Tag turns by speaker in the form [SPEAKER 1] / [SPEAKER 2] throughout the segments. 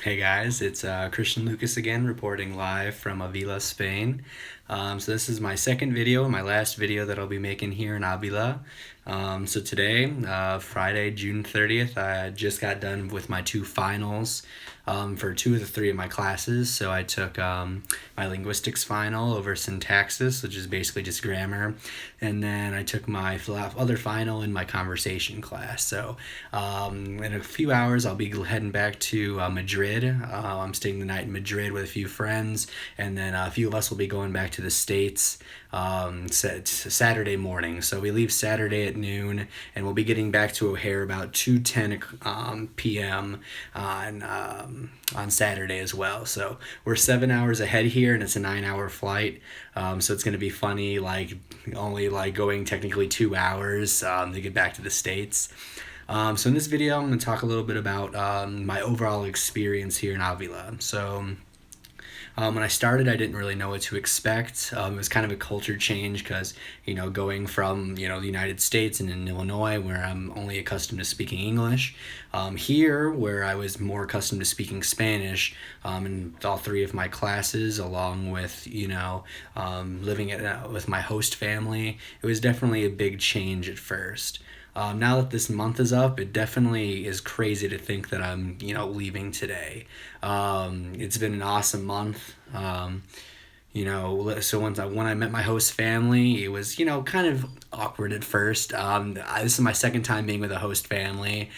[SPEAKER 1] Hey guys, it's Christian Lucas again, reporting live from Avila, Spain. So this is my second video, my last video that I'll be making here in Ávila. So today, Friday, June 30th, I just got done with my two finals for two of the three of my classes. So I took my linguistics final over syntacsis, which is basically just grammar, and then I took my other final in my conversation class. So in a few hours, I'll be heading back to Madrid. I'm staying the night in Madrid with a few friends, and then a few of us will be going back to the States Saturday morning. So we leave Saturday at noon, and we'll be getting back to O'Hare about 2:10 p.m. On Saturday as well. So we're 7 hours ahead here, and it's a 9-hour flight. So it's going to be funny, like only like going technically 2 hours to get back to the States. So in this video, I'm going to talk a little bit about my overall experience here in Avila. So when I started, I didn't really know what to expect. It was kind of a culture change because, going from, the United States and in Illinois, where I'm only accustomed to speaking English, here, where I was more accustomed to speaking Spanish, in all three of my classes, along with, living with my host family, it was definitely a big change at first. Now that this month is up, it definitely is crazy to think that I'm, leaving today. It's been an awesome month. So when I met my host family, it was, kind of awkward at first. This is my second time being with a host family.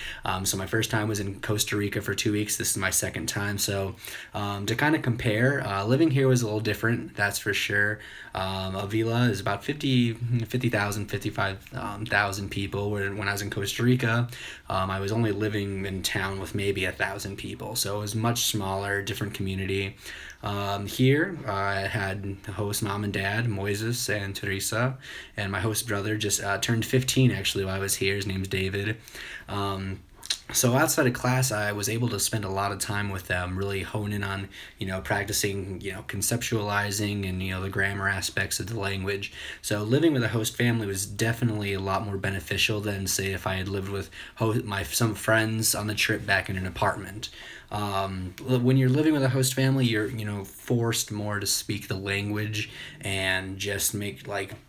[SPEAKER 1] So my first time was in Costa Rica for 2 weeks. This is my second time. So to kind of compare, living here was a little different, that's for sure. Avila is about 50,000, 55,000 people. When I was in Costa Rica, I was only living in town with maybe 1,000 people. So it was much smaller, different community. Here, I had host mom and dad, Moises and Teresa, and my host brother just turned 15 actually while I was here. His name's David. So outside of class, I was able to spend a lot of time with them, really honing on, practicing, conceptualizing and, the grammar aspects of the language. So living with a host family was definitely a lot more beneficial than, say, if I had lived with some friends on the trip back in an apartment. When you're living with a host family, you're, forced more to speak the language and just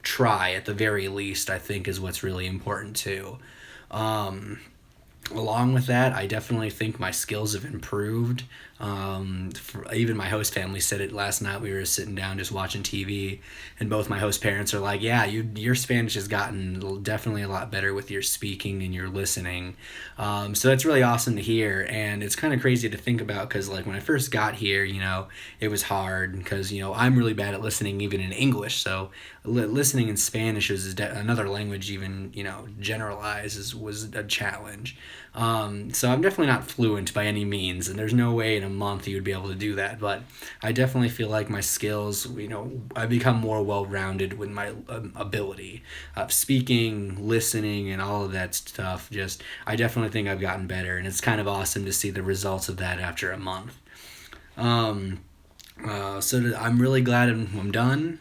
[SPEAKER 1] try at the very least, I think is what's really important too. Along with that, I definitely think my skills have improved. Even my host family said it last night. We were sitting down just watching TV, and both my host parents are like, "Yeah, your Spanish has gotten definitely a lot better with your speaking and your listening." So that's really awesome to hear, and it's kind of crazy to think about because when I first got here, it was hard because I'm really bad at listening even in English. So listening in Spanish is another language, even generalized was a challenge. So I'm definitely not fluent by any means, and there's no way in a month you would be able to do that. But I definitely feel like my skills, I've become more well-rounded with my ability of speaking, listening, and all of that stuff. I definitely think I've gotten better, and it's kind of awesome to see the results of that after a month. I'm really glad I'm done.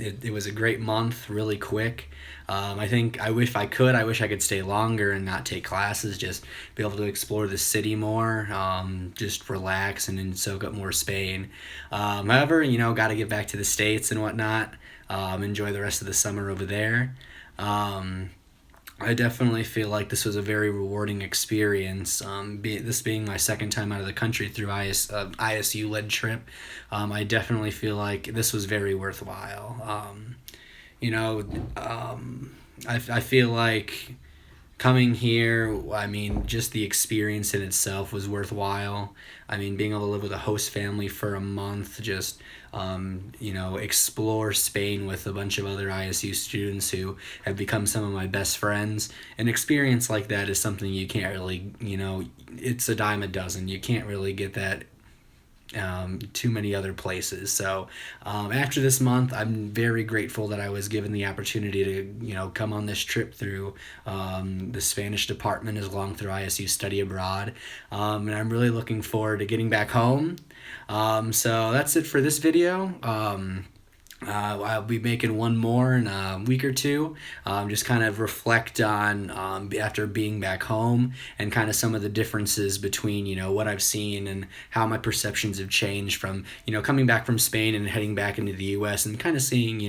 [SPEAKER 1] It was a great month, really quick. I wish I could stay longer and not take classes, just be able to explore the city more, just relax and then soak up more Spain. However, got to get back to the States and whatnot, enjoy the rest of the summer over there. I definitely feel like this was a very rewarding experience. This being my second time out of the country through ISU-led trip, I definitely feel like this was very worthwhile. You know, I feel like coming here, I mean, just the experience in itself was worthwhile. I mean, being able to live with a host family for a month, just, explore Spain with a bunch of other ISU students who have become some of my best friends. An experience like that is something you can't really, it's a dime a dozen. You can't really get that too many other places. So after this month, I'm very grateful that I was given the opportunity to come on this trip through the Spanish department as long through ISU Study Abroad, and I'm really looking forward to getting back home. So that's it for this video. I'll be making one more in a week or two. Just kind of reflect on after being back home and kind of some of the differences between what I've seen and how my perceptions have changed from coming back from Spain and heading back into the U.S. and kind of seeing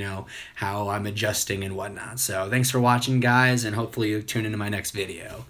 [SPEAKER 1] how I'm adjusting and whatnot. So thanks for watching, guys, and hopefully you tune into my next video.